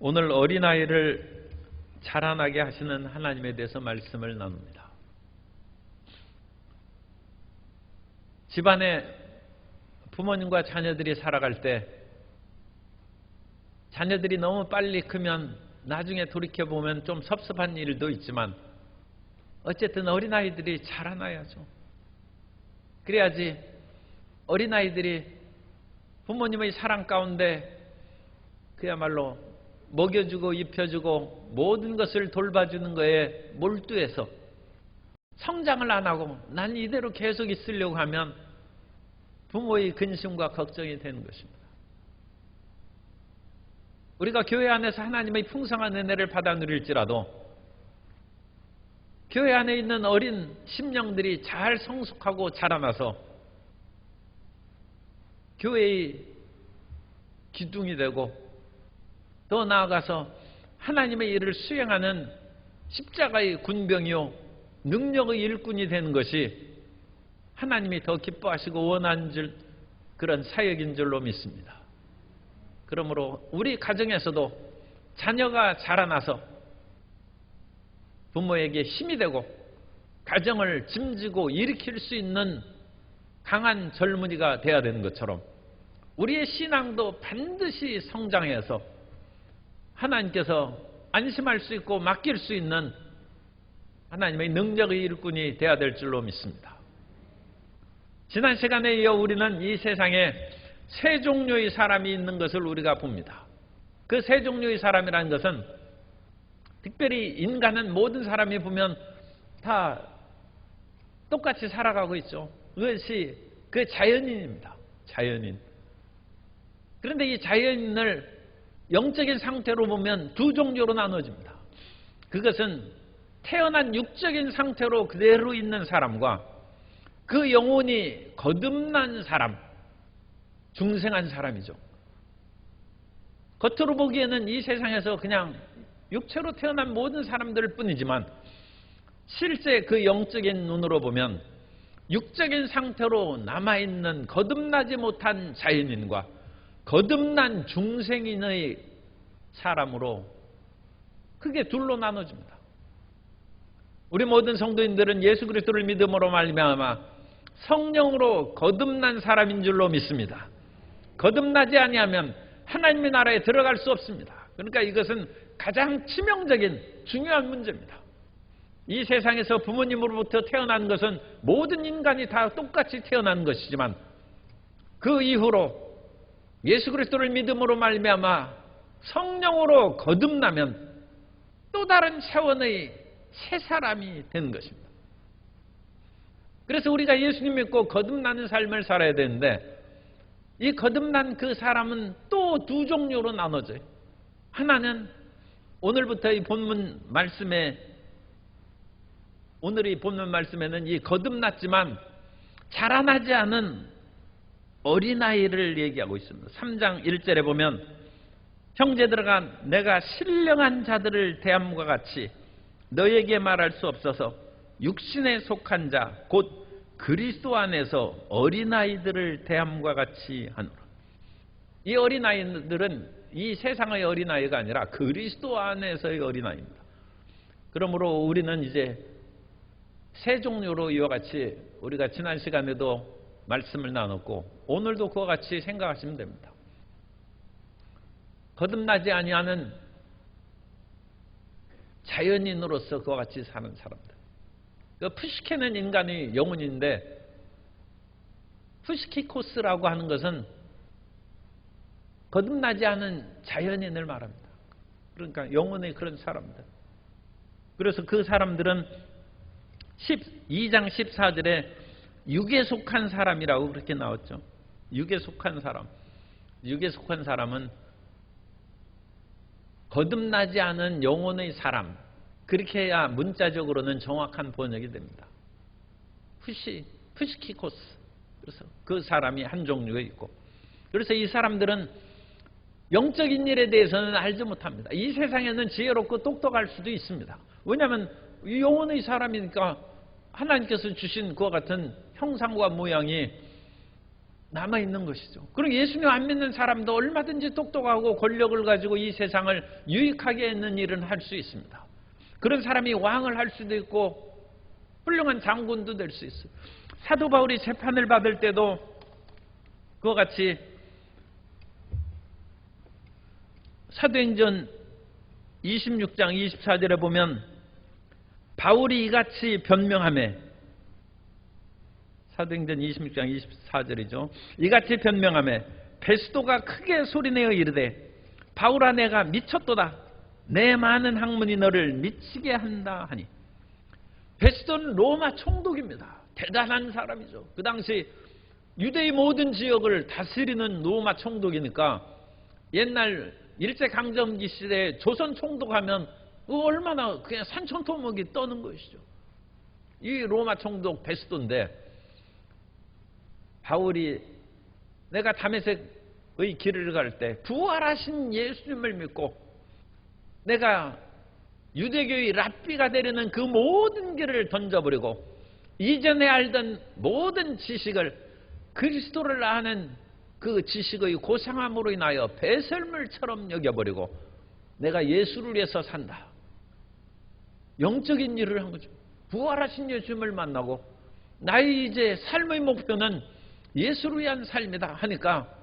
오늘 어린아이를 자라나게 하시는 하나님에 대해서 말씀을 나눕니다. 집안에 부모님과 자녀들이 살아갈 때 자녀들이 너무 빨리 크면 나중에 돌이켜보면 좀 섭섭한 일도 있지만 어쨌든 어린아이들이 자라나야죠. 그래야지 어린아이들이 부모님의 사랑 가운데 그야말로 먹여주고 입혀주고 모든 것을 돌봐주는 거에 몰두해서 성장을 안 하고 난 이대로 계속 있으려고 하면 부모의 근심과 걱정이 되는 것입니다. 우리가 교회 안에서 하나님의 풍성한 은혜를 받아 누릴지라도 교회 안에 있는 어린 심령들이 잘 성숙하고 자라나서 교회의 기둥이 되고 더 나아가서 하나님의 일을 수행하는 십자가의 군병이요 능력의 일꾼이 되는 것이 하나님이 더 기뻐하시고 원하는 줄 그런 사역인 줄로 믿습니다. 그러므로 우리 가정에서도 자녀가 자라나서 부모에게 힘이 되고 가정을 짐지고 일으킬 수 있는 강한 젊은이가 되어야 되는 것처럼 우리의 신앙도 반드시 성장해서 하나님께서 안심할 수 있고 맡길 수 있는 하나님의 능력의 일꾼이 되어야 될 줄로 믿습니다. 지난 시간에 이어 우리는 이 세상에 세 종류의 사람이 있는 것을 우리가 봅니다. 그 세 종류의 사람이라는 것은 특별히 인간은 모든 사람이 보면 다 똑같이 살아가고 있죠. 그것이 그 자연인입니다. 자연인. 그런데 이 자연인을 영적인 상태로 보면 두 종류로 나눠집니다. 그것은 태어난 육적인 상태로 그대로 있는 사람과 그 영혼이 거듭난 사람, 중생한 사람이죠. 겉으로 보기에는 이 세상에서 그냥 육체로 태어난 모든 사람들 뿐이지만 실제 그 영적인 눈으로 보면 육적인 상태로 남아있는 거듭나지 못한 자연인과 거듭난 중생인의 사람으로 크게 둘로 나눠집니다. 우리 모든 성도인들은 예수 그리스도를 믿음으로 말미암아 성령으로 거듭난 사람인 줄로 믿습니다. 거듭나지 아니하면 하나님의 나라에 들어갈 수 없습니다. 그러니까 이것은 가장 치명적인 중요한 문제입니다. 이 세상에서 부모님으로부터 태어난 것은 모든 인간이 다 똑같이 태어난 것이지만 그 이후로 예수 그리스도를 믿음으로 말미암아 성령으로 거듭나면 또 다른 차원의 새 사람이 되는 것입니다. 그래서 우리가 예수님 믿고 거듭나는 삶을 살아야 되는데 이 거듭난 그 사람은 또 두 종류로 나눠져요. 하나는 오늘부터 본문 말씀에 오늘의 본문 말씀에는 이 거듭났지만 자라나지 않은 어린아이를 얘기하고 있습니다. 3장 1절에 보면 형제들아 내가 신령한 자들을 대함과 같이 너에게 말할 수 없어서 육신에 속한 자 곧 그리스도 안에서 어린아이들을 대함과 같이 하노라. 이 어린아이들은 이 세상의 어린아이가 아니라 그리스도 안에서의 어린아이입니다. 그러므로 우리는 이제 세 종류로 이와 같이 우리가 지난 시간에도 말씀을 나눴고 오늘도 그와 같이 생각하시면 됩니다. 거듭나지 아니하는 자연인으로서 그와 같이 사는 사람들. 그 푸시케는 인간의 영혼인데 푸시키코스라고 하는 것은 거듭나지 않은 자연인을 말합니다. 그러니까 영혼의 그런 사람들. 그래서 그 사람들은 12장 14절에 육에 속한 사람이라고 그렇게 나왔죠. 육에 속한 사람. 육에 속한 사람은 거듭나지 않은 영혼의 사람. 그렇게 해야 문자적으로는 정확한 번역이 됩니다. 푸시키코스. 그래서 그 사람이 한 종류가 있고. 그래서 이 사람들은 영적인 일에 대해서는 알지 못합니다. 이 세상에는 지혜롭고 똑똑할 수도 있습니다. 왜냐하면 영혼의 사람이니까 하나님께서 주신 그와 같은 형상과 모양이 남아있는 것이죠. 그리고 예수님 안 믿는 사람도 얼마든지 똑똑하고 권력을 가지고 이 세상을 유익하게 하는 일은 할 수 있습니다. 그런 사람이 왕을 할 수도 있고 훌륭한 장군도 될 수 있어요. 사도 바울이 재판을 받을 때도 그와 같이 사도행전 26장 24절에 보면 바울이 이같이 변명하며, 사도행전 26장 24절이죠. 이같이 변명하며 베스도가 크게 소리내어 이르되 바울아 내가 미쳤도다. 내 많은 학문이 너를 미치게 한다 하니. 베스도는 로마 총독입니다. 대단한 사람이죠. 그 당시 유대의 모든 지역을 다스리는 로마 총독이니까 옛날 일제강점기 시대에 조선 총독하면 얼마나 그냥 산천토목이 떠는 것이죠. 이 로마 총독 베스도인데 바울이 내가 다메섹의 길을 갈 때 부활하신 예수님을 믿고 내가 유대교의 랍비가 되려는 그 모든 길을 던져버리고 이전에 알던 모든 지식을 그리스도를 아는 그 지식의 고상함으로 인하여 배설물처럼 여겨버리고 내가 예수를 위해서 산다. 영적인 일을 한 거죠. 부활하신 예수님을 만나고 나의 이제 삶의 목표는 예수를 위한 삶이다 하니까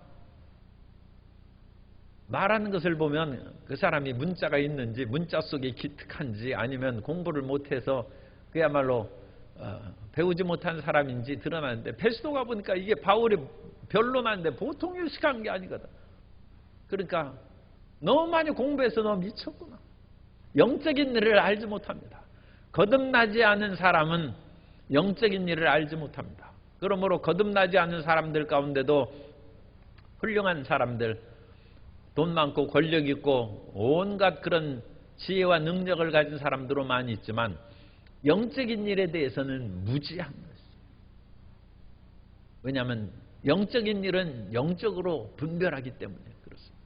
말하는 것을 보면 그 사람이 문자가 있는지 문자 속에 기특한지 아니면 공부를 못해서 그야말로 배우지 못한 사람인지 드러나는데 베스도가 보니까 이게 바울이 변론하는데 보통 유식한 게 아니거든. 그러니까 너무 많이 공부해서 너무 미쳤구나. 영적인 일을 알지 못합니다. 거듭나지 않은 사람은 영적인 일을 알지 못합니다. 그러므로 거듭나지 않은 사람들 가운데도 훌륭한 사람들, 돈 많고 권력 있고 온갖 그런 지혜와 능력을 가진 사람들은 많이 있지만 영적인 일에 대해서는 무지한 것이죠. 왜냐하면 영적인 일은 영적으로 분별하기 때문에 그렇습니다.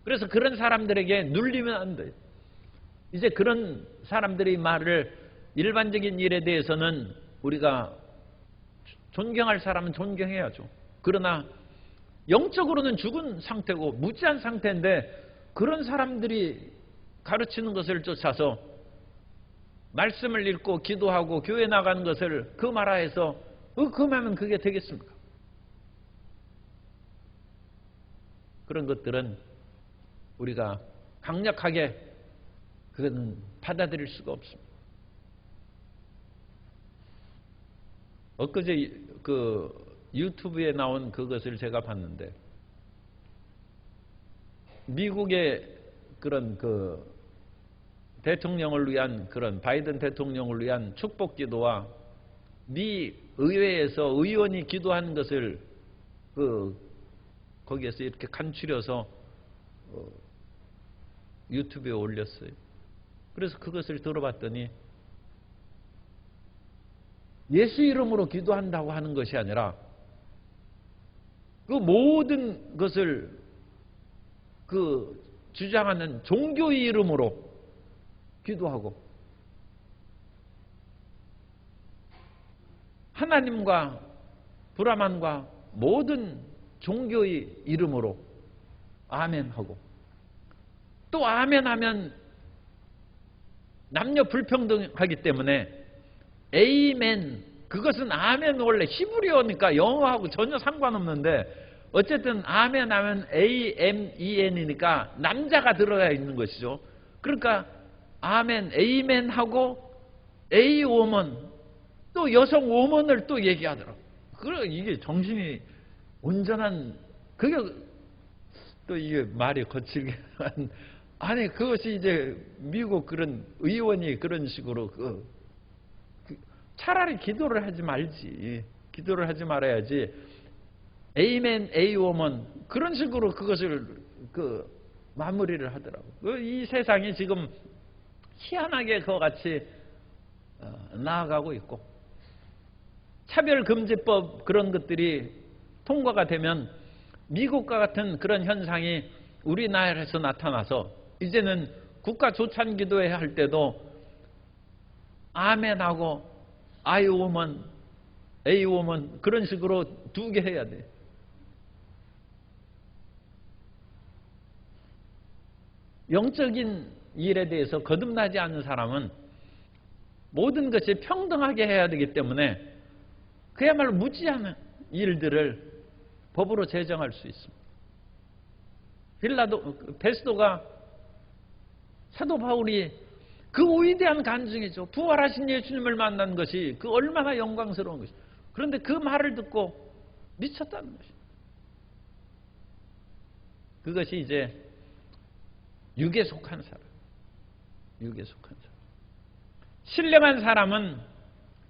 그래서 그런 사람들에게 눌리면 안 돼요. 이제 그런 사람들의 말을 일반적인 일에 대해서는 우리가 존경할 사람은 존경해야죠. 그러나 영적으로는 죽은 상태고 무지한 상태인데 그런 사람들이 가르치는 것을 쫓아서 말씀을 읽고 기도하고 교회 나가는 것을 그 말하에서 그만하면 그게 되겠습니까? 그런 것들은 우리가 강력하게 그건 받아들일 수가 없습니다. 엊그제 그 유튜브에 나온 그것을 제가 봤는데 미국의 그런 그 대통령을 위한 그런 바이든 대통령을 위한 축복 기도와 미 의회에서 의원이 기도한 것을 거기에서 이렇게 간추려서 유튜브에 올렸어요. 그래서 그것을 들어봤더니 예수 이름으로 기도한다고 하는 것이 아니라 그 모든 것을 주장하는 종교의 이름으로 기도하고 하나님과 브라만과 모든 종교의 이름으로 아멘하고 또 아멘하면 남녀 불평등하기 때문에 에이멘, 그것은 아멘 원래 히브리어니까 영어하고 전혀 상관없는데 어쨌든 아멘 하면 AMEN이니까 남자가 들어가 있는 것이죠. 그러니까 아멘, 에이멘 하고 에이오먼, 또 여성 오먼을 또 얘기하더라고. 그래 이게 정신이 온전한, 그게 또 이게 말이 거칠게 아니 그것이 이제 미국 그런 의원이 그런 식으로 차라리 기도를 하지 말지. 기도를 하지 말아야지. 에이멘, 에이오먼 그런 식으로 그것을 마무리를 하더라고. 이 세상이 지금 희한하게 그와 같이 나아가고 있고 차별금지법 그런 것들이 통과가 되면 미국과 같은 그런 현상이 우리나라에서 나타나서 이제는 국가 조찬 기도회 할 때도 아멘하고 아이오먼 A 오면 그런 식으로 2개 해야 돼. 영적인 일에 대해서 거듭나지 않는 사람은 모든 것이 평등하게 해야 되기 때문에 그야말로 무지한 일들을 법으로 제정할 수 있습니다. 베스도가 사도 바울이 그 위대한 간증이죠. 부활하신 예수님을 만난 것이 그 얼마나 영광스러운 것이. 그런데 그 말을 듣고 미쳤다는 것이. 그것이 이제 육에 속한 사람. 육에 속한 사람. 신령한 사람은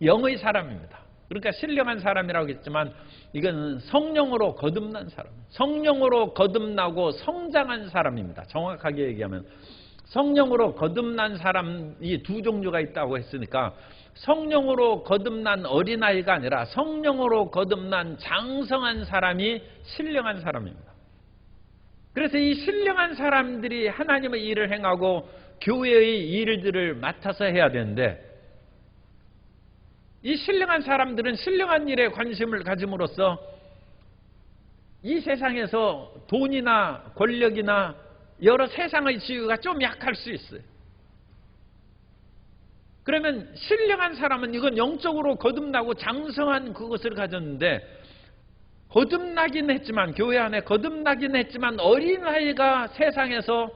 영의 사람입니다. 그러니까 신령한 사람이라고 했지만 이거는 성령으로 거듭난 사람. 성령으로 거듭나고 성장한 사람입니다. 정확하게 얘기하면 성령으로 거듭난 사람이 2 종류가 있다고 했으니까 성령으로 거듭난 어린아이가 아니라 성령으로 거듭난 장성한 사람이 신령한 사람입니다. 그래서 이 신령한 사람들이 하나님의 일을 행하고 교회의 일들을 맡아서 해야 되는데 이 신령한 사람들은 신령한 일에 관심을 가짐으로써 이 세상에서 돈이나 권력이나 여러 세상의 지위가 좀 약할 수 있어요. 그러면 신령한 사람은 이건 영적으로 거듭나고 장성한 그것을 가졌는데 거듭나긴 했지만 교회 안에 거듭나긴 했지만 어린아이가 세상에서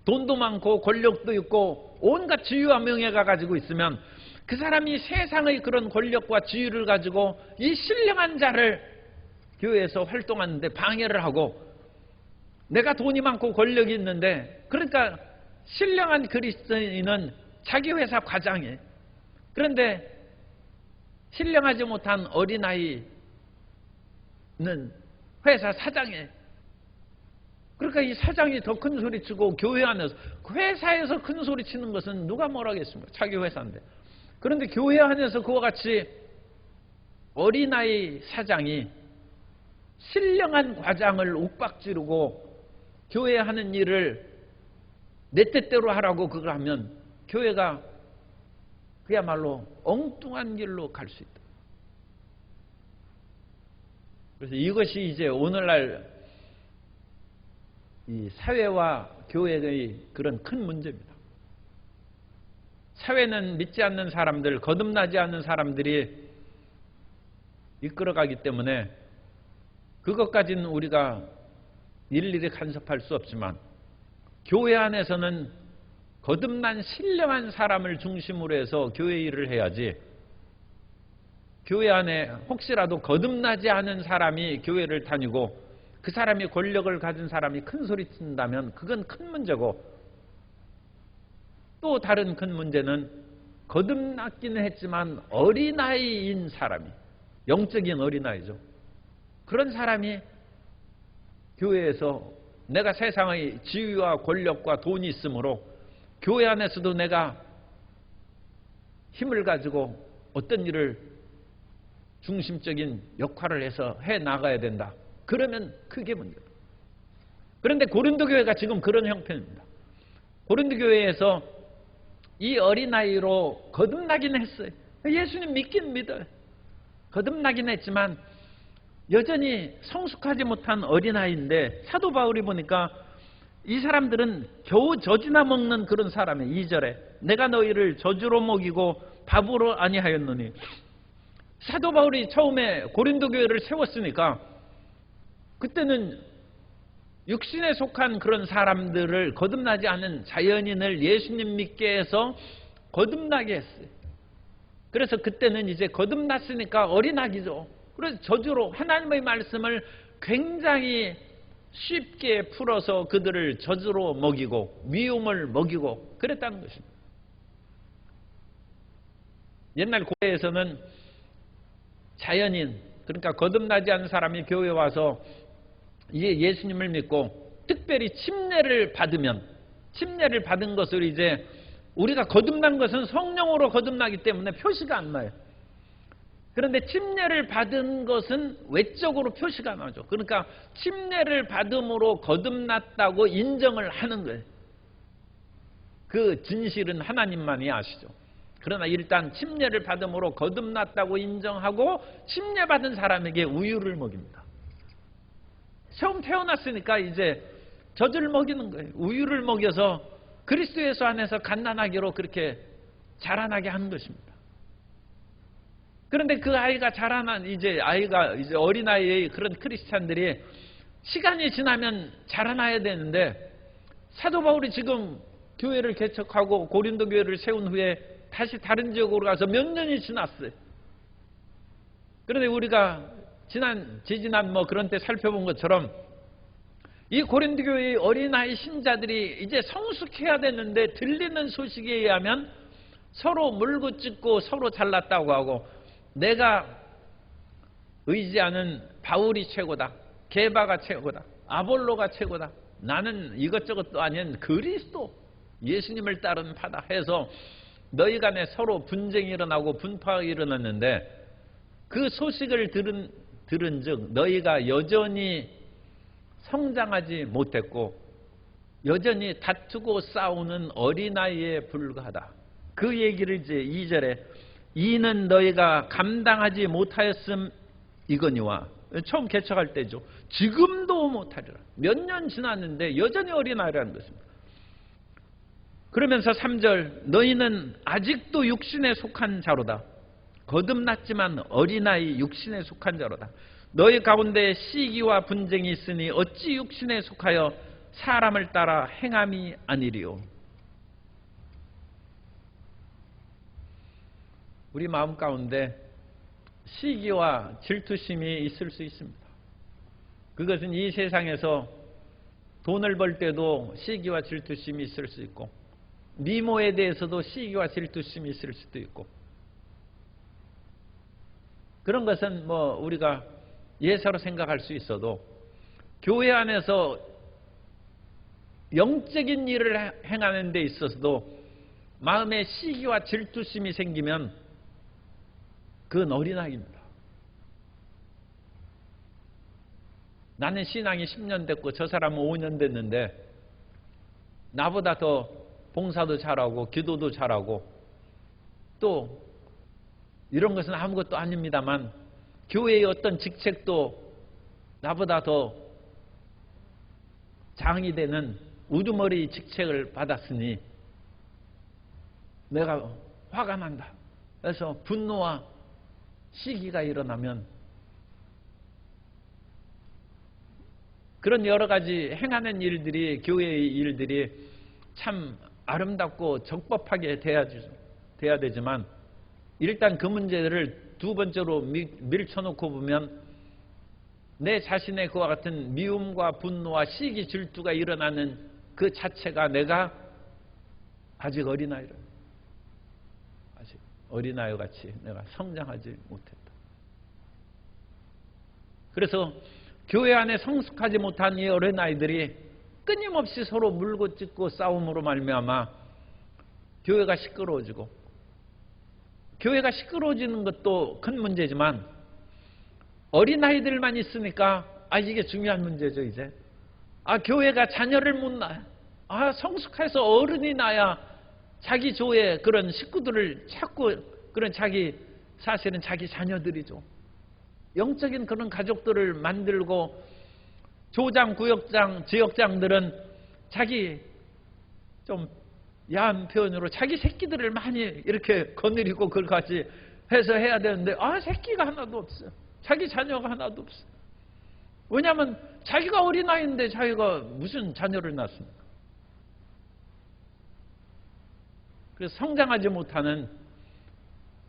돈도 많고 권력도 있고 온갖 지위와 명예가 가지고 있으면 그 사람이 세상의 그런 권력과 지위를 가지고 이 신령한 자를 교회에서 활동하는데 방해를 하고 내가 돈이 많고 권력이 있는데 그러니까 신령한 그리스도인은 자기 회사 과장이에요. 그런데 신령하지 못한 어린아이는 회사 사장이에요. 그러니까 이 사장이 더 큰 소리 치고 교회 안에서 회사에서 큰 소리 치는 것은 누가 뭐라겠습니까? 자기 회사인데. 그런데 교회 안에서 그와 같이 어린아이 사장이 신령한 과장을 욱박지르고 교회 하는 일을 내 뜻대로 하라고 그걸 하면 교회가 그야말로 엉뚱한 길로 갈 수 있다. 그래서 이것이 이제 오늘날 이 사회와 교회의 그런 큰 문제입니다. 사회는 믿지 않는 사람들, 거듭나지 않는 사람들이 이끌어가기 때문에 그것까지는 우리가 일일이 간섭할 수 없지만 교회 안에서는 거듭난 신령한 사람을 중심으로 해서 교회 일을 해야지 교회 안에 혹시라도 거듭나지 않은 사람이 교회를 다니고 그 사람이 권력을 가진 사람이 큰 소리 친다면 그건 큰 문제고 또 다른 큰 문제는 거듭났기는 했지만 어린아이인 사람이 영적인 어린아이죠. 그런 사람이 교회에서 내가 세상의 지위와 권력과 돈이 있으므로 교회 안에서도 내가 힘을 가지고 어떤 일을 중심적인 역할을 해서 해 나가야 된다. 그러면 그게 문제다. 그런데 고린도 교회가 지금 그런 형편입니다. 고린도 교회에서 이 어린아이로 거듭나긴 했어요. 예수님 믿긴 믿어요. 거듭나긴 했지만 여전히 성숙하지 못한 어린아이인데 사도 바울이 보니까 이 사람들은 겨우 젖이나 먹는 그런 사람이에요. 2절에 내가 너희를 젖으로 먹이고 밥으로 아니하였느니. 사도 바울이 처음에 고린도 교회를 세웠으니까 그때는 육신에 속한 그런 사람들을 거듭나지 않은 자연인을 예수님 믿게 해서 거듭나게 했어요. 그래서 그때는 이제 거듭났으니까 어린아기죠. 그래서 저주로 하나님의 말씀을 굉장히 쉽게 풀어서 그들을 저주로 먹이고 미움을 먹이고 그랬다는 것입니다. 옛날 고대에서는 자연인, 그러니까 거듭나지 않은 사람이 교회에 와서 예수님을 믿고 특별히 침례를 받으면, 침례를 받은 것을 이제 우리가 거듭난 것은 성령으로 거듭나기 때문에 표시가 안 나요. 그런데 침례를 받은 것은 외적으로 표시가 나죠. 그러니까 침례를 받음으로 거듭났다고 인정을 하는 거예요. 그 진실은 하나님만이 아시죠. 그러나 일단 침례를 받음으로 거듭났다고 인정하고 침례받은 사람에게 우유를 먹입니다. 처음 태어났으니까 이제 젖을 먹이는 거예요. 우유를 먹여서 그리스도 예수 안에서 갓난아기로 그렇게 자라나게 하는 것입니다. 그런데 그 아이가 아이가 이제 어린아이의 그런 크리스찬들이 시간이 지나면 자라나야 되는데, 사도 바울이 지금 교회를 개척하고 고린도 교회를 세운 후에 다시 다른 지역으로 가서 몇 년이 지났어요. 그런데 우리가 지지난 그런 때 살펴본 것처럼 이 고린도 교회의 어린아이 신자들이 이제 성숙해야 되는데, 들리는 소식에 의하면 서로 물고 찢고 서로 잘났다고 하고, 내가 의지하는 바울이 최고다, 게바가 최고다, 아볼로가 최고다, 나는 이것저것도 아닌 그리스도 예수님을 따르는 파다 해서 너희 간에 서로 분쟁이 일어나고 분파가 일어났는데, 그 소식을 들은 즉 너희가 여전히 성장하지 못했고 여전히 다투고 싸우는 어린아이에 불과하다. 그 얘기를 이제 2절에 이는 너희가 감당하지 못하였음 이거니와, 처음 개척할 때죠. 지금도 못하리라. 몇 년 지났는데 여전히 어린아이라는 것입니다. 그러면서 3절 너희는 아직도 육신에 속한 자로다. 거듭났지만 어린아이 육신에 속한 자로다. 너희 가운데 시기와 분쟁이 있으니 어찌 육신에 속하여 사람을 따라 행함이 아니리요. 우리 마음 가운데 시기와 질투심이 있을 수 있습니다. 그것은 이 세상에서 돈을 벌 때도 시기와 질투심이 있을 수 있고, 미모에 대해서도 시기와 질투심이 있을 수도 있고, 그런 것은 우리가 예사로 생각할 수 있어도, 교회 안에서 영적인 일을 행하는 데 있어서도 마음에 시기와 질투심이 생기면 그건 어린아이입니다. 나는 신앙이 10년 됐고 저 사람은 5년 됐는데 나보다 더 봉사도 잘하고 기도도 잘하고 또 이런 것은 아무것도 아닙니다만 교회의 어떤 직책도 나보다 더 장이 되는 우두머리 직책을 받았으니 내가 화가 난다. 그래서 분노와 시기가 일어나면 그런 여러 가지 행하는 일들이, 교회의 일들이 참 아름답고 적법하게 돼야 되지만, 일단 그 문제를 두 번째로 밀쳐놓고 보면 내 자신의 그와 같은 미움과 분노와 시기 질투가 일어나는 그 자체가 내가 아직 어린아이라, 아직 어린아이 같이 내가 성장하지 못했다. 그래서 교회 안에 성숙하지 못한 이 어린아이들이 끊임없이 서로 물고 찢고 싸움으로 말미암아 교회가 시끄러워지고, 교회가 시끄러워지는 것도 큰 문제지만 어린아이들만 있으니까 이게 중요한 문제죠. 이제 교회가 자녀를 못 낳아요. 성숙해서 어른이 나야 자기 조에 그런 식구들을 찾고, 그런 사실은 자기 자녀들이죠. 영적인 그런 가족들을 만들고, 조장, 구역장, 지역장들은 자기 좀 야한 표현으로 자기 새끼들을 많이 이렇게 거느리고 그걸 같이 해서 해야 되는데 새끼가 하나도 없어요. 자기 자녀가 하나도 없어요. 왜냐하면 자기가 어린아이인데 자기가 무슨 자녀를 낳습니까? 그래서 성장하지 못하는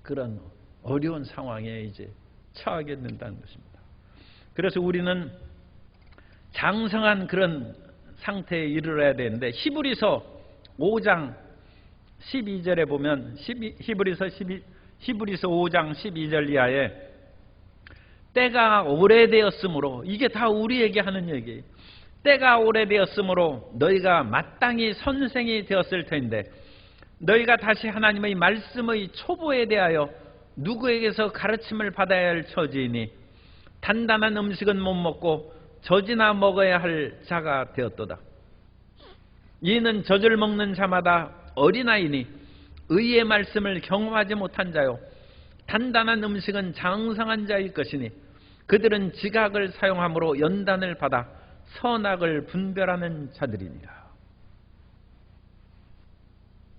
그런 어려운 상황에 이제 처하게 된다는 것입니다. 그래서 우리는 장성한 그런 상태에 이르러야 되는데, 히브리서 5장 12절에 보면 히브리서 5장 12절 이하에 때가 오래되었으므로, 이게 다 우리에게 하는 얘기예요. 때가 오래되었으므로 너희가 마땅히 선생이 되었을 텐데 너희가 다시 하나님의 말씀의 초보에 대하여 누구에게서 가르침을 받아야 할 처지이니 단단한 음식은 못 먹고 젖이나 먹어야 할 자가 되었도다. 이는 젖을 먹는 자마다 어린아이니 의의 말씀을 경험하지 못한 자요 단단한 음식은 장성한 자일 것이니 그들은 지각을 사용함으로 연단을 받아 선악을 분별하는 자들이니라.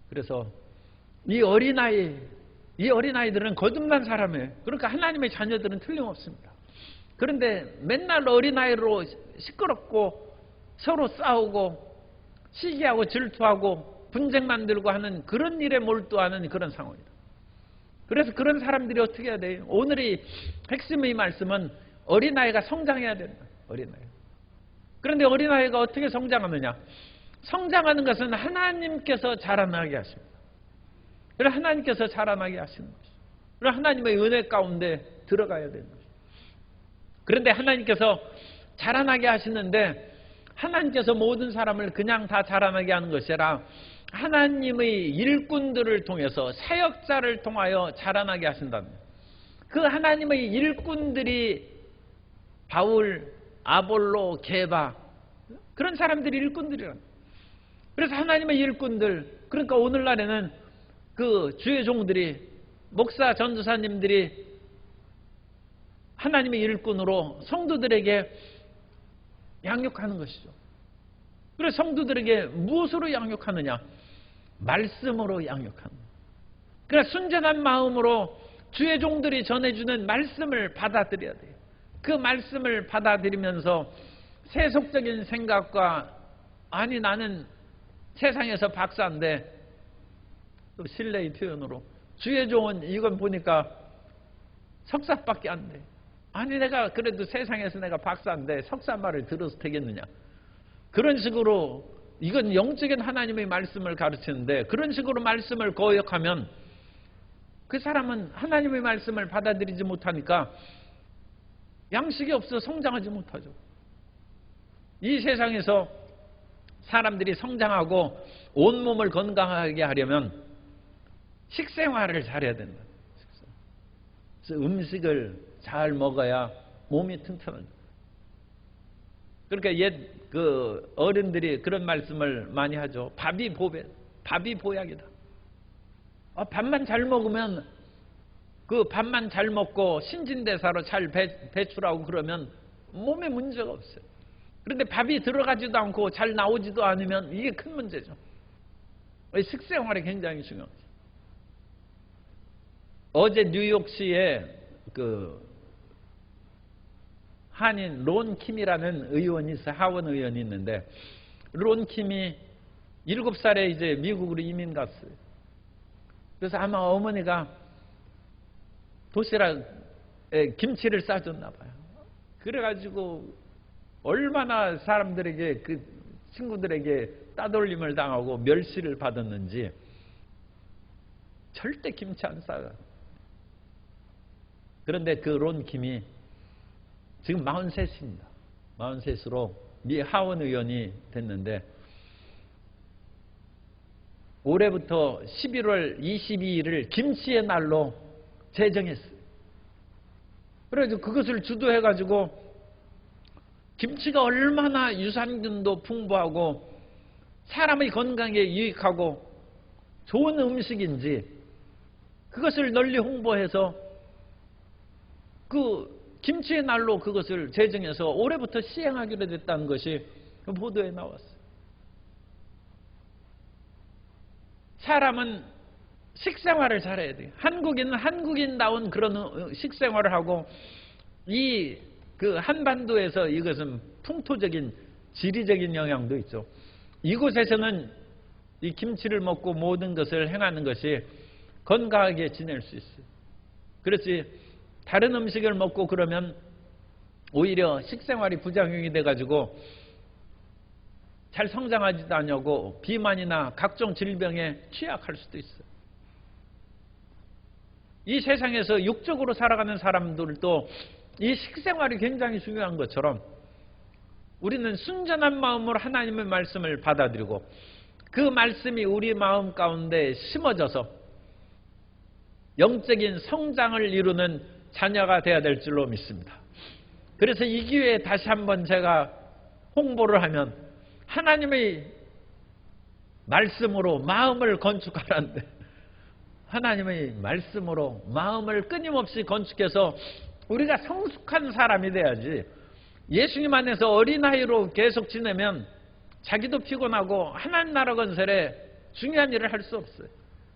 그래서 이 어린아이들은 거듭난 사람이에요. 그러니까 하나님의 자녀들은 틀림없습니다. 그런데 맨날 어린아이로 시끄럽고 서로 싸우고 시기하고 질투하고 분쟁 만들고 하는 그런 일에 몰두하는 그런 상황이다. 그래서 그런 사람들이 어떻게 해야 돼요? 오늘의 핵심의 말씀은 어린아이가 성장해야 된다. 어린아이. 그런데 어린아이가 어떻게 성장하느냐? 성장하는 것은 하나님께서 자라나게 하십니다. 그래서 하나님께서 자라나게 하시는 것이죠. 그래서 하나님의 은혜 가운데 들어가야 되는 것이죠. 그런데 하나님께서 자라나게 하시는데 하나님께서 모든 사람을 그냥 다 자라나게 하는 것이 아니라 하나님의 일꾼들을 통해서 사역자를 통하여 자라나게 하신다는 거예요. 그 하나님의 일꾼들이 바울, 아볼로, 게바 그런 사람들이 일꾼들이라는 거예요. 그래서 하나님의 일꾼들, 그러니까 오늘날에는 그 주의 종들이, 목사, 전도사님들이 하나님의 일꾼으로 성도들에게 양육하는 것이죠. 그래서 성도들에게 무엇으로 양육하느냐? 말씀으로 양육하는 거예요. 그러니까 순전한 마음으로 주의 종들이 전해주는 말씀을 받아들여야 돼요. 그 말씀을 받아들이면서 세속적인 생각과 아니 나는 세상에서 박사인데 또 실례의 표현으로 주의 종은 이건 보니까 석사밖에 안 돼. 아니 내가 그래도 세상에서 내가 박사인데 석사 말을 들어서 되겠느냐. 그런 식으로 이건 영적인 하나님의 말씀을 가르치는데 그런 식으로 말씀을 거역하면 그 사람은 하나님의 말씀을 받아들이지 못하니까 양식이 없어 성장하지 못하죠. 이 세상에서 사람들이 성장하고 온몸을 건강하게 하려면 식생활을 잘해야 된다. 그래서 음식을 잘 먹어야 몸이 튼튼하다. 그러니까 옛 그 어른들이 그런 말씀을 많이 하죠. 밥이 보약이다. 밥만 잘 먹으면 그 밥만 잘 먹고 신진대사로 잘 배출하고 그러면 몸에 문제가 없어요. 그런데 밥이 들어가지도 않고 잘 나오지도 않으면 이게 큰 문제죠. 식생활이 굉장히 중요하죠. 어제 뉴욕시에 그 한인 론 킴이라는 의원이 있어요. 하원 의원이 있는데 론 킴이 7살에 이제 미국으로 이민 갔어요. 그래서 아마 어머니가 도시락에 김치를 싸줬나 봐요. 그래가지고 얼마나 사람들에게 그 친구들에게 따돌림을 당하고 멸시를 받았는지 절대 김치 안 싸요. 그런데 그 론 킴이 지금 43입니다. 43으로 미 하원 의원이 됐는데 올해부터 11월 22일을 김치의 날로 제정했어요. 그래서 그것을 주도해가지고 김치가 얼마나 유산균도 풍부하고 사람의 건강에 유익하고 좋은 음식인지 그것을 널리 홍보해서 그 김치의 날로 그것을 제정해서 올해부터 시행하기로 됐다는 것이 보도에 나왔어요. 사람은 식생활을 잘해야 돼요. 한국인은 한국인다운 그런 식생활을 하고 이 그 한반도에서 이것은 풍토적인 지리적인 영향도 있죠. 이곳에서는 이 김치를 먹고 모든 것을 행하는 것이 건강하게 지낼 수 있어요. 그렇지 다른 음식을 먹고 그러면 오히려 식생활이 부작용이 돼가지고 잘 성장하지도 않고 비만이나 각종 질병에 취약할 수도 있어요. 이 세상에서 육적으로 살아가는 사람들도 이 식생활이 굉장히 중요한 것처럼 우리는 순전한 마음으로 하나님의 말씀을 받아들이고 그 말씀이 우리 마음 가운데 심어져서 영적인 성장을 이루는 자녀가 되어야 될 줄로 믿습니다. 그래서 이 기회에 다시 한번 제가 홍보를 하면 하나님의 말씀으로 마음을 건축하라는데 하나님의 말씀으로 마음을 끊임없이 건축해서 우리가 성숙한 사람이 돼야지, 예수님 안에서 어린아이로 계속 지내면 자기도 피곤하고 하나님 나라 건설에 중요한 일을 할 수 없어요.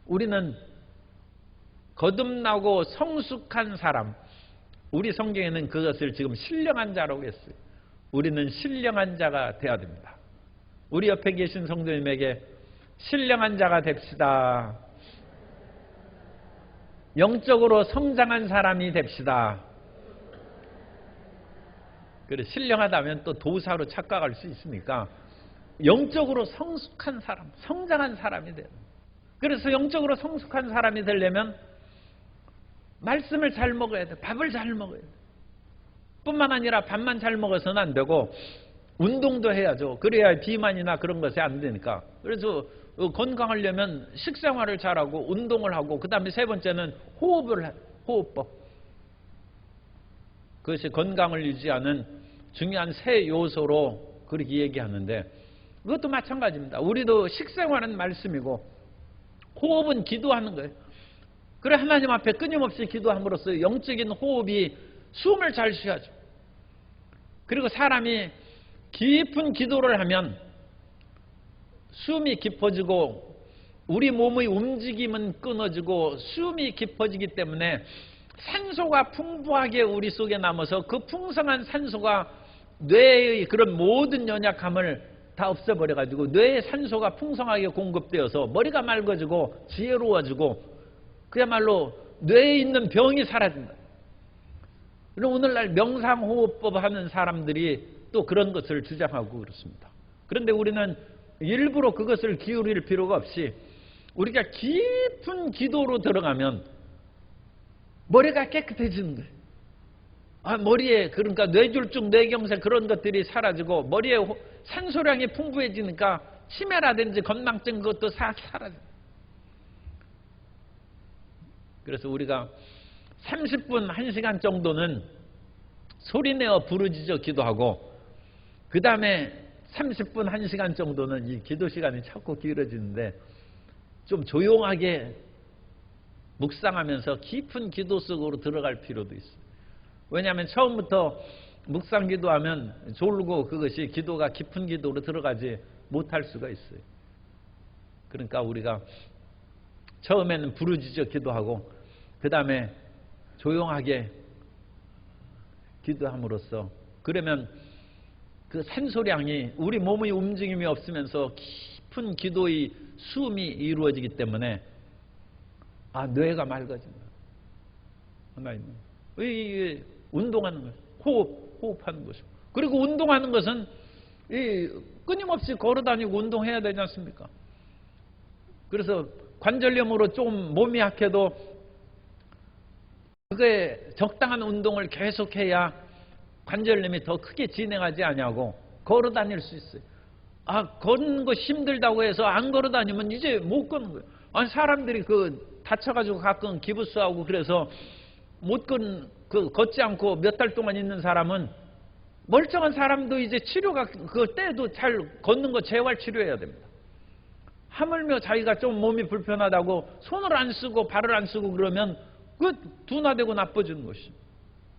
우리는 거듭나고 성숙한 사람, 우리 성경에는 그것을 지금 신령한 자라고 했어요. 우리는 신령한 자가 되어야 됩니다. 우리 옆에 계신 성도님에게 신령한 자가 됩시다. 영적으로 성장한 사람이 됩시다. 그래, 신령하다면 또 도사로 착각할 수 있으니까 영적으로 성숙한 사람, 성장한 사람이 돼요. 그래서 영적으로 성숙한 사람이 되려면 말씀을 잘 먹어야 돼. 밥을 잘 먹어야 돼. 뿐만 아니라 밥만 잘 먹어서는 안 되고 운동도 해야죠. 그래야 비만이나 그런 것이 안 되니까. 그래서 건강하려면 식생활을 잘하고 운동을 하고, 그 다음에 세 번째는 호흡법. 그것이 건강을 유지하는 중요한 세 요소로 그렇게 얘기하는데, 그것도 마찬가지입니다. 우리도 식생활은 말씀이고 호흡은 기도하는 거예요. 그래, 하나님 앞에 끊임없이 기도함으로써 영적인 호흡이 숨을 잘 쉬어야죠. 그리고 사람이 깊은 기도를 하면 숨이 깊어지고 우리 몸의 움직임은 끊어지고 숨이 깊어지기 때문에 산소가 풍부하게 우리 속에 남아서 그 풍성한 산소가 뇌의 그런 모든 연약함을 다 없애버려가지고 뇌에 산소가 풍성하게 공급되어서 머리가 맑아지고 지혜로워지고 그야말로 뇌에 있는 병이 사라진다. 그럼 오늘날 명상호흡법 하는 사람들이 또 그런 것을 주장하고 그렇습니다. 그런데 우리는 일부러 그것을 기울일 필요가 없이 우리가 깊은 기도로 들어가면 머리가 깨끗해지는 거예요. 머리에 그러니까 뇌졸중, 뇌경색 그런 것들이 사라지고 머리에 산소량이 풍부해지니까 치매라든지 건망증 그것도 사라져요. 그래서 우리가 30분, 1시간 정도는 소리내어 부르짖어 기도하고, 그 다음에 30분, 1시간 정도는 이 기도 시간이 자꾸 길어지는데 좀 조용하게 묵상하면서 깊은 기도 속으로 들어갈 필요도 있어요. 왜냐하면 처음부터 묵상 기도하면 졸고 그것이 기도가 깊은 기도로 들어가지 못할 수가 있어요. 그러니까 우리가 처음에는 부르짖어 기도하고 그 다음에 조용하게 기도함으로써, 그러면 그 산소량이 우리 몸의 움직임이 없으면서 깊은 기도의 숨이 이루어지기 때문에 뇌가 맑아진다. 하나님, 운동하는 것, 호흡하는 것이고, 그리고 운동하는 것은 끊임없이 걸어다니고 운동해야 되지 않습니까? 그래서 관절염으로 좀 몸이 약해도 그게 적당한 운동을 계속해야 관절염이 더 크게 진행하지 않냐고 걸어 다닐 수 있어요. 걷는 거 힘들다고 해서 안 걸어 다니면 이제 못 걷는 거예요. 사람들이 다쳐가지고 가끔 기부스하고 그래서 걷지 않고 몇 달 동안 있는 사람은, 멀쩡한 사람도 이제 치료가 때도 잘 걷는 거 재활 치료해야 됩니다. 하물며 자기가 좀 몸이 불편하다고 손을 안 쓰고 발을 안 쓰고 그러면 둔화되고 나빠지는 것이.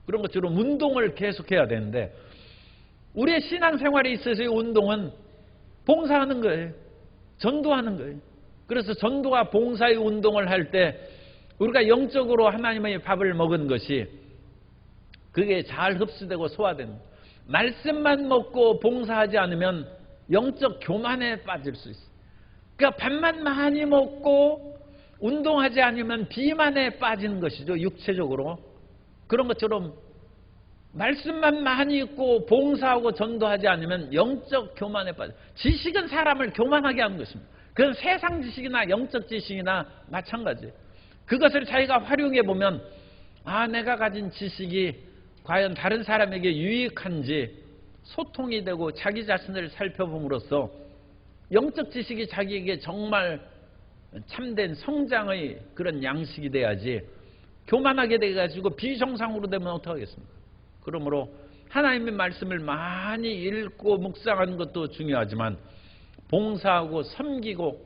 그런 것처럼 운동을 계속해야 되는데, 우리의 신앙생활에 있어서의 운동은 봉사하는 거예요. 전도하는 거예요. 그래서 전도와 봉사의 운동을 할 때 우리가 영적으로 하나님의 밥을 먹은 것이 그게 잘 흡수되고 소화되는 거예요. 말씀만 먹고 봉사하지 않으면 영적 교만에 빠질 수 있어요. 그러니까 밥만 많이 먹고 운동하지 않으면 비만에 빠지는 것이죠. 육체적으로. 그런 것처럼 말씀만 많이 읽고 봉사하고 전도하지 않으면 영적 교만에 빠져요. 지식은 사람을 교만하게 하는 것입니다. 그건 세상 지식이나 영적 지식이나 마찬가지예요. 그것을 자기가 활용해 보면 내가 가진 지식이 과연 다른 사람에게 유익한지 소통이 되고 자기 자신을 살펴봄으로써 영적 지식이 자기에게 정말 참된 성장의 그런 양식이 돼야지, 교만하게 돼가지고 비정상으로 되면 어떡하겠습니까? 그러므로 하나님의 말씀을 많이 읽고 묵상하는 것도 중요하지만 봉사하고 섬기고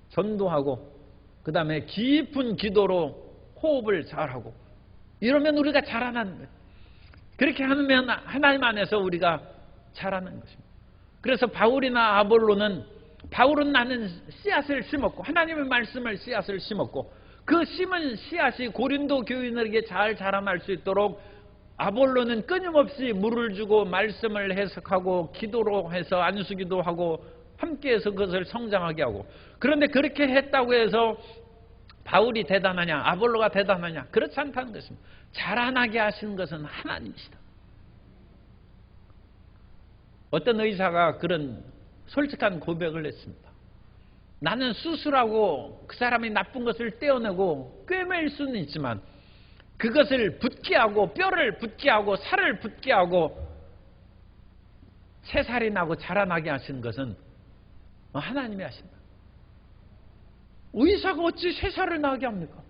전도하고 그 다음에 깊은 기도로 호흡을 잘하고 이러면 우리가 자라나는 거예요. 그렇게 하면 하나님 안에서 우리가 자라는 것입니다. 그래서 바울이나 아볼로는 바울은 나는 씨앗을 심었고 하나님의 말씀을 씨앗을 심었고 그 심은 씨앗이 고린도 교인에게 잘 자라날 수 있도록 아볼로는 끊임없이 물을 주고 말씀을 해석하고 기도로 해서 안수기도 하고 함께해서 그것을 성장하게 하고 그런데 그렇게 했다고 해서 바울이 대단하냐 아볼로가 대단하냐 그렇지 않다는 것입니다. 자라나게 하시는 것은 하나님이시다. 어떤 의사가 그런 솔직한 고백을 했습니다. 나는 수술하고 그 사람이 나쁜 것을 떼어내고 꿰맬 수는 있지만 그것을 붓게 하고 뼈를 붓게 하고 살을 붓게 하고 새살이 나고 자라나게 하시는 것은 하나님이 하신다. 의사가 어찌 새살을 나게 합니까?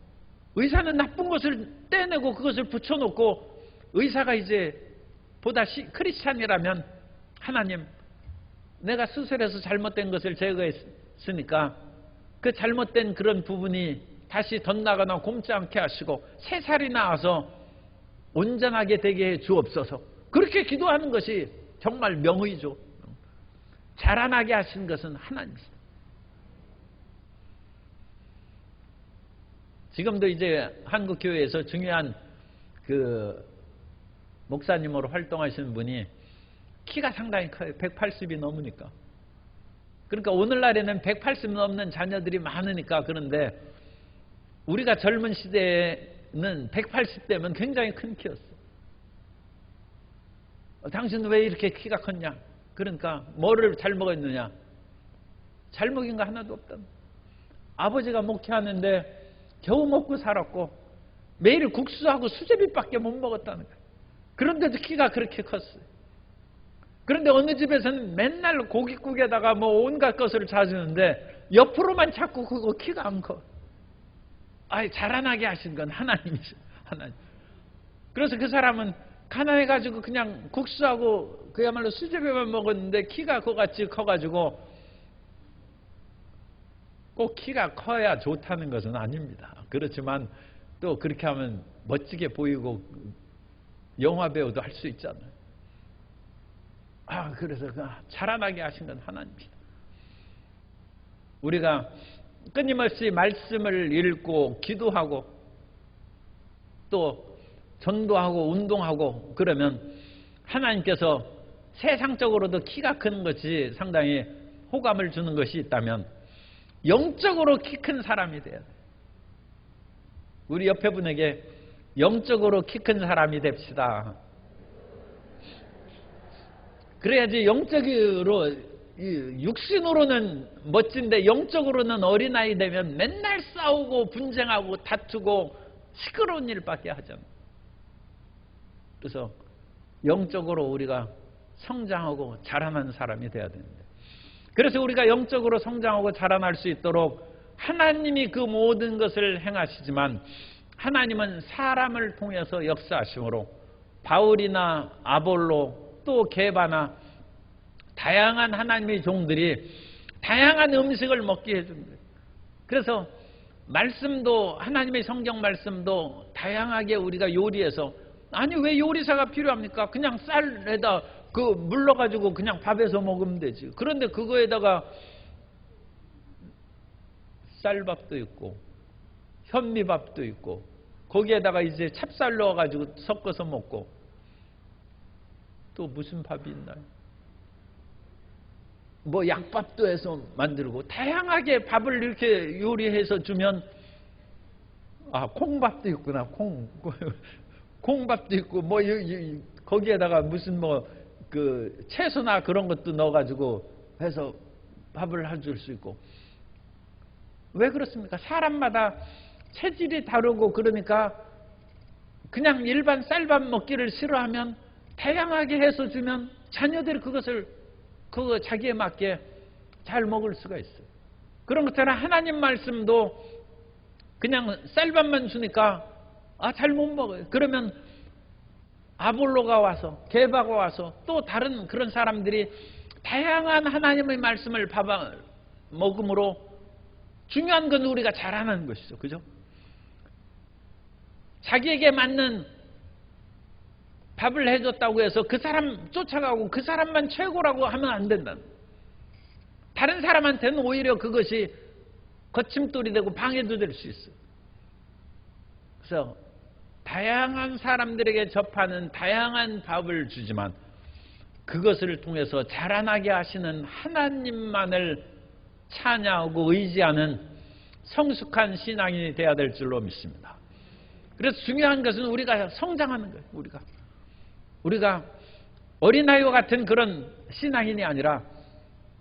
의사는 나쁜 것을 떼내고 그것을 붙여놓고 의사가 이제 보다 크리스찬이라면 하나님 내가 수술해서 잘못된 것을 제거했으니까 그 잘못된 그런 부분이 다시 덧나거나 곪지 않게 하시고 새살이 나와서 온전하게 되게 해 주옵소서. 그렇게 기도하는 것이 정말 명의죠. 자라나게 하시는 것은 하나님이시다. 지금도 이제 한국 교회에서 중요한 그 목사님으로 활동하시는 분이 키가 상당히 커요. 180이 넘으니까. 그러니까 오늘날에는 180 넘는 자녀들이 많으니까 그런데 우리가 젊은 시대에는 180대면 굉장히 큰 키였어. 당신은 왜 이렇게 키가 컸냐? 그러니까 뭐를 잘 먹었느냐? 잘 먹인 거 하나도 없다. 아버지가 목회하는데 겨우 먹고 살았고 매일 국수하고 수제비밖에 못 먹었다는 거예요. 그런데도 키가 그렇게 컸어요. 그런데 어느 집에서는 맨날 고깃국에다가 뭐 온갖 것을 사주는데 옆으로만 자꾸 그거 키가 안 커. 아이 자라나게 하신 건 하나님이죠. 하나님. 그래서 그 사람은 가난해가지고 그냥 국수하고 그야말로 수제비만 먹었는데 키가 그같이 커가지고 꼭 키가 커야 좋다는 것은 아닙니다. 그렇지만 또 그렇게 하면 멋지게 보이고 영화 배우도 할 수 있잖아요. 그래서 자라나게 하신 건 하나님이다. 우리가 끊임없이 말씀을 읽고 기도하고 또 전도하고 운동하고 그러면 하나님께서 세상적으로도 키가 큰 것이 상당히 호감을 주는 것이 있다면 영적으로 키 큰 사람이 돼야 돼. 우리 옆에 분에게 영적으로 키 큰 사람이 됩시다. 그래야지 영적으로 육신으로는 멋진데 영적으로는 어린아이 되면 맨날 싸우고 분쟁하고 다투고 시끄러운 일밖에 하잖아. 그래서 영적으로 우리가 성장하고 자라는 사람이 돼야 되는데 그래서 우리가 영적으로 성장하고 자라날 수 있도록 하나님이 그 모든 것을 행하시지만 하나님은 사람을 통해서 역사하심으로 바울이나 아볼로 또 게바나 다양한 하나님의 종들이 다양한 음식을 먹게 해준 거예요. 그래서 말씀도 하나님의 성경 말씀도 다양하게 우리가 요리해서 아니 왜 요리사가 필요합니까? 그냥 쌀에다 그 물러가지고 그냥 밥에서 먹으면 되지. 그런데 그거에다가 쌀밥도 있고 현미밥도 있고 거기에다가 이제 찹쌀 넣어가지고 섞어서 먹고 또 무슨 밥이 있나요? 뭐 약밥도 해서 만들고 다양하게 밥을 이렇게 요리해서 주면 콩밥도 있구나. 콩밥도 있고 뭐 거기에다가 무슨 뭐 그 채소나 그런 것도 넣어가지고 해서 밥을 해줄 수 있고 왜 그렇습니까? 사람마다 체질이 다르고 그러니까 그냥 일반 쌀밥 먹기를 싫어하면 다양하게 해서 주면 자녀들이 그것을 그거 자기에 맞게 잘 먹을 수가 있어요. 그런 것처럼 하나님 말씀도 그냥 쌀밥만 주니까 잘 못 먹어요. 그러면 아볼로가 와서 게바가 와서 또 다른 그런 사람들이 다양한 하나님의 말씀을 먹음으로 중요한 건 우리가 잘하는 것이죠. 그죠? 자기에게 맞는 밥을 해줬다고 해서 그 사람 쫓아가고 그 사람만 최고라고 하면 안 된다. 다른 사람한테는 오히려 그것이 거침돌이 되고 방해도 될 수 있어요. 그래서 다양한 사람들에게 접하는 다양한 밥을 주지만 그것을 통해서 자라나게 하시는 하나님만을 찬양하고 의지하는 성숙한 신앙인이 되어야 될 줄로 믿습니다. 그래서 중요한 것은 우리가 성장하는 거예요. 우리가 어린아이와 같은 그런 신앙인이 아니라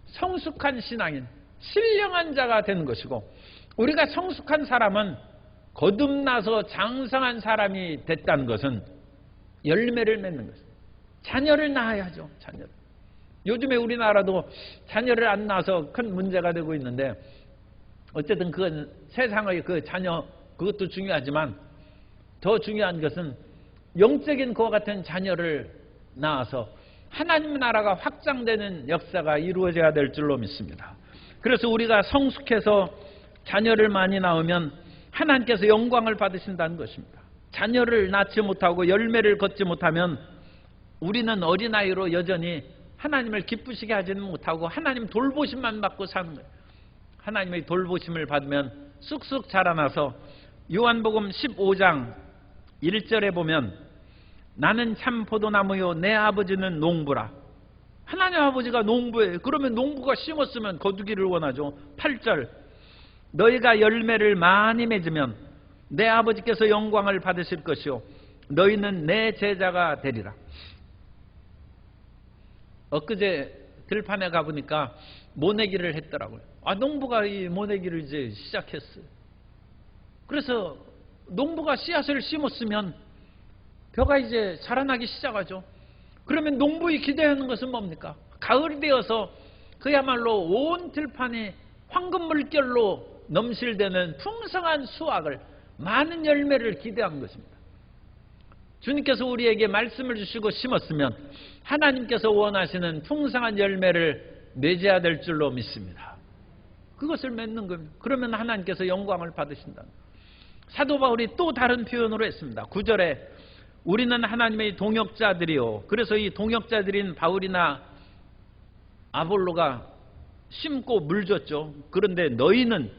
성숙한 신앙인, 신령한 자가 되는 것이고, 우리가 성숙한 사람은 거듭나서 장성한 사람이 됐다는 것은 열매를 맺는 것입니다. 자녀를 낳아야죠. 자녀를. 요즘에 우리나라도 자녀를 안 낳아서 큰 문제가 되고 있는데, 어쨌든 그건 세상의 그 자녀, 그것도 중요하지만 더 중요한 것은 영적인 그와 같은 자녀를 낳아서 하나님 나라가 확장되는 역사가 이루어져야 될 줄로 믿습니다. 그래서 우리가 성숙해서 자녀를 많이 낳으면 하나님께서 영광을 받으신다는 것입니다. 자녀를 낳지 못하고 열매를 걷지 못하면 우리는 어린아이로 여전히 하나님을 기쁘시게 하지는 못하고 하나님 돌보심만 받고 사는 거예요. 하나님의 돌보심을 받으면 쑥쑥 자라나서 요한복음 15장 1절에 보면 나는 참 포도나무요 내 아버지는 농부라. 하나님 아버지가 농부예요. 그러면 농부가 심었으면 거두기를 원하죠. 8절 너희가 열매를 많이 맺으면 내 아버지께서 영광을 받으실 것이요 너희는 내 제자가 되리라. 엊그제 들판에 가보니까 모내기를 했더라고요. 농부가 이 모내기를 이제 시작했어요. 그래서 농부가 씨앗을 심었으면 벼가 이제 자라나기 시작하죠. 그러면 농부의 기대하는 것은 뭡니까? 가을이 되어서 그야말로 온 들판이 황금 물결로 넘실대는 풍성한 수확을, 많은 열매를 기대한 것입니다. 주님께서 우리에게 말씀을 주시고 심었으면 하나님께서 원하시는 풍성한 열매를 맺어야 될 줄로 믿습니다. 그것을 맺는 겁니다. 그러면 하나님께서 영광을 받으신다. 사도 바울이 또 다른 표현으로 했습니다. 9절에 우리는 하나님의 동역자들이요. 그래서 이 동역자들인 바울이나 아볼로가 심고 물 줬죠. 그런데 너희는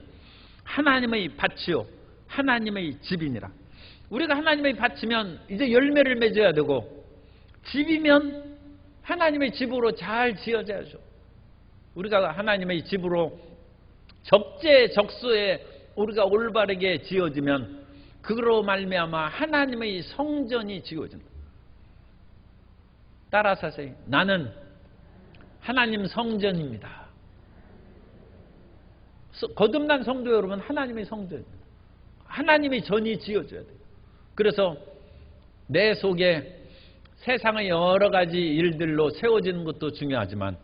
하나님의 밭이요 하나님의 집이니라. 우리가 하나님의 밭이면 이제 열매를 맺어야 되고, 집이면 하나님의 집으로 잘 지어져야죠. 우리가 하나님의 집으로 적재적소에 우리가 올바르게 지어지면 그로 말미암아 하나님의 성전이 지어진다. 따라서 하세요. 나는 하나님 성전입니다. 거듭난 성도 여러분, 하나님의 성전입니다. 하나님의 전이 지어져야 돼요. 그래서 내 속에 세상의 여러 가지 일들로 세워지는 것도 중요하지만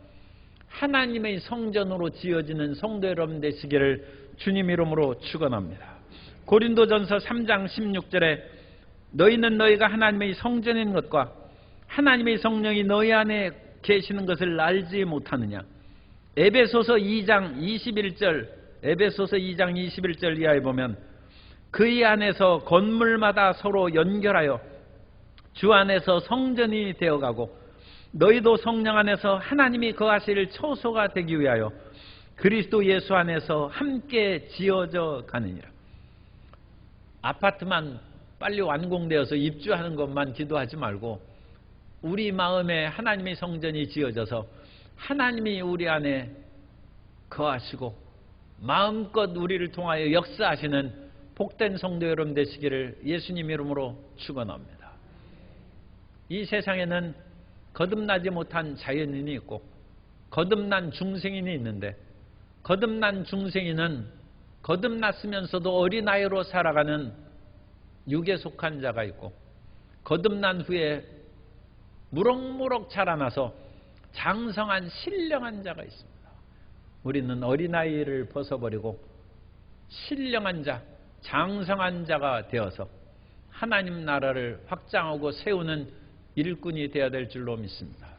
하나님의 성전으로 지어지는 성도 여러분 되시기를 주님 이름으로 축원합니다. 고린도전서 3장 16절에 너희는 너희가 하나님의 성전인 것과 하나님의 성령이 너희 안에 계시는 것을 알지 못하느냐. 에베소서 2장 21절 이하에 보면 그의 안에서 건물마다 서로 연결하여 주 안에서 성전이 되어가고 너희도 성령 안에서 하나님이 거하실 처소가 되기 위하여 그리스도 예수 안에서 함께 지어져 가느니라. 아파트만 빨리 완공되어서 입주하는 것만 기도하지 말고 우리 마음에 하나님의 성전이 지어져서 하나님이 우리 안에 거하시고 마음껏 우리를 통하여 역사하시는 복된 성도 여러분 되시기를 예수님 이름으로 축원합니다. 이 세상에는 거듭나지 못한 자연인이 있고 거듭난 중생인이 있는데, 거듭난 중생인은 거듭났으면서도 어린아이로 살아가는 육에 속한 자가 있고, 거듭난 후에 무럭무럭 자라나서 장성한 신령한 자가 있습니다. 우리는 어린아이를 벗어버리고 신령한 자, 장성한 자가 되어서 하나님 나라를 확장하고 세우는 일꾼이 되어야 될 줄로 믿습니다.